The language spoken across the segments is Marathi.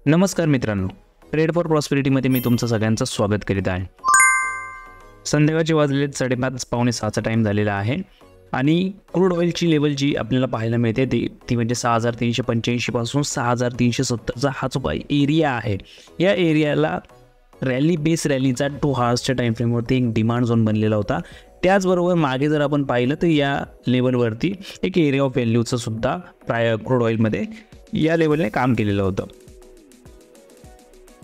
नमस्कार मित्रांनो, ट्रेड फॉर प्रॉस्पेरिटीमध्ये मी तुमचं सगळ्यांचं स्वागत करीत आहे. संध्याकाळचे वाजलेले 5:30 पावणे 6चा टाईम झालेला आहे आणि क्रूड ऑइलची लेवल जी आपल्याला पाहायला मिळते ती म्हणजे 6385 पासून 6370चा हा जो एरिया आहे, या एरियाला रॅलीचा 2 हार्सच्या टाईम फ्रेमवरती एक डिमांड झोन बनलेला होता. त्याचबरोबर मागे जर आपण पाहिलं तर या लेवलवरती एक एरिया ऑफ व्हॅल्यूचं सुद्धा क्रूड ऑइलमध्ये या लेवलने काम केलेलं होतं.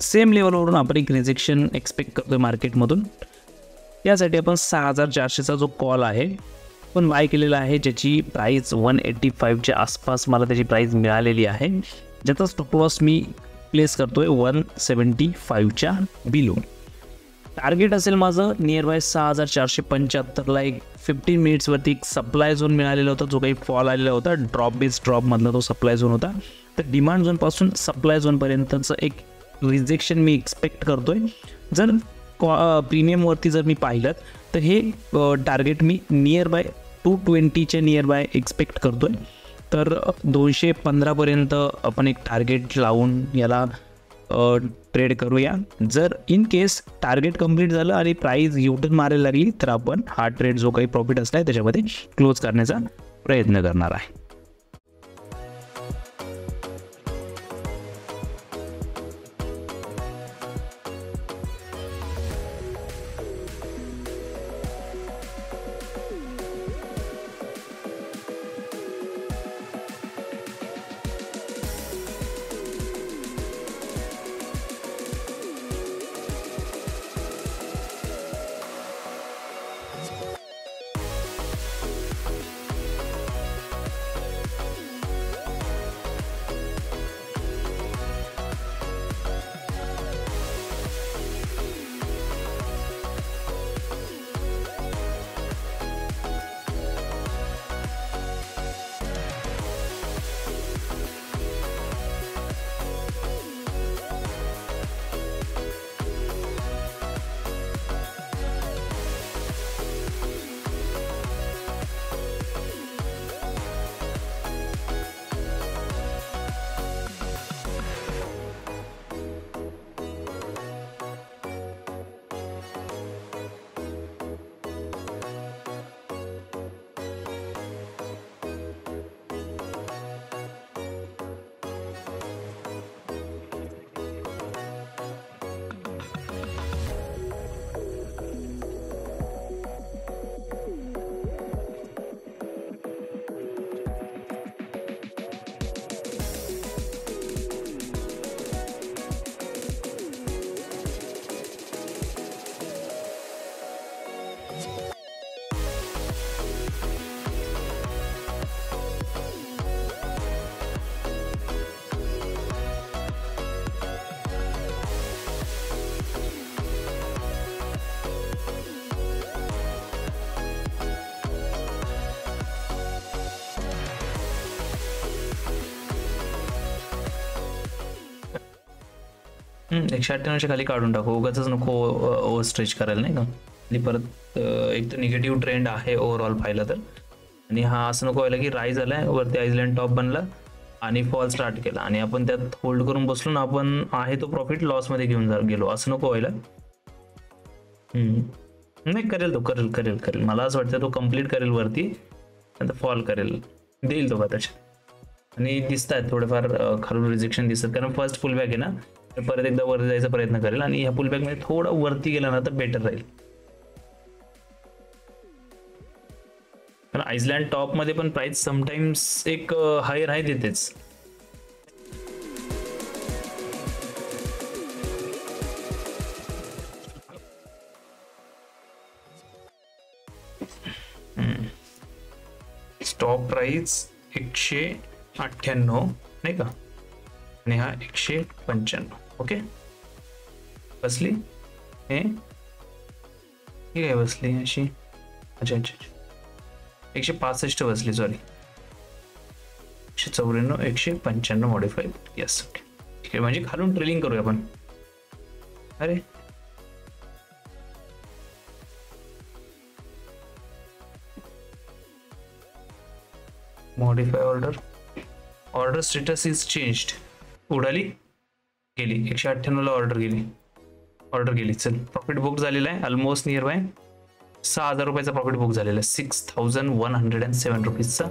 सेम लेवलवरून आपण एक रिजेक्शन एक्सपेक्ट करतोय मार्केटमधून. यासाठी आपण 6400चा जो कॉल आहे पण बाय केलेला आहे, ज्याची प्राईस 185च्या आसपास मला त्याची प्राईस मिळालेली आहे, ज्याचा स्टॉप लॉस मी प्लेस करतोय 175च्या बिलो. टार्गेट असेल माझं नियर बाय 6475ला. एक 15 मिनिट्सवरती एक सप्लाय झोन मिळालेला होता, जो काही फॉल आलेला होता, ड्रॉपमधला तो सप्लाय झोन होता. तर डिमांड झोनपासून सप्लाय झोनपर्यंतचं एक रिजेक्शन मी एक्सपेक्ट करतोय. जर प्रीमियमवरती जर मी पाहिलं तर हे टार्गेट मी नियर बाय 220च्या नियर बाय एक्सपेक्ट करतोय. तर 215पर्यंत आपण एक टार्गेट लावून याला ट्रेड करूया. जर इन केस टार्गेट कंप्लीट झालं आणि प्राईस युटर्न मारायला लागली तर आपण हा ट्रेड जो काही प्रॉफिट असला आहे त्याच्यामध्ये क्लोज करण्याचा प्रयत्न करणार आहे. एकशे 98च्या खाली काढून टाकू, उगाच नको ओव्हर स्ट्रेच करायला, नाही का. आणि परत एक तर निगेटिव्ह ट्रेंड आहे ओव्हरऑल पाहिलं तर. आणि हा असं नको व्हायला की राईज आलाय वरती आयसलँड टॉप बनला आणि फॉल स्टार्ट केला आणि आपण त्यात होल्ड करून बसलो ना, आपण आहे तो प्रॉफिट लॉसमध्ये घेऊन गेलो, असं नको व्हायला. नाही करेल तो, करेल मला असं वाटतं तो कम्प्लीट करेल वरती, नंतर फॉल करेल, देईल तो का त्याच्यात. आणि दिसत आहेत थोडेफार खालून रिजेक्शन दिसतात, कारण फर्स्ट फुल बॅक आहे ना, तर परत एकदा वर जायचा प्रयत्न करेल आणि ह्या पुल बॅकमध्ये थोडं वरती गेला ना तर बेटर राहील. कारण आयसलँड टॉपमध्ये पण प्राइस समटाइम्स एक हायर आहे देतेच. स्टॉप प्राइस 198 नाही का, आणि हा 195. ओके, बसली हे काय बसली अशी, अच्छा 165 बसली, सॉरी 194 195 मॉडिफाईड. यस, ओके ठीक आहे. म्हणजे खालून ट्रेलिंग करूया आपण. अरे modify order status is changed. उडाली गेली 198ला ऑर्डर गेली. चल प्रॉफिट बुक झालेला आहे ऑलमोस्ट नियर बाय 6,000 रुपयाचा प्रॉफिट बुक झालेला आहे. 6,107 रुपीजचा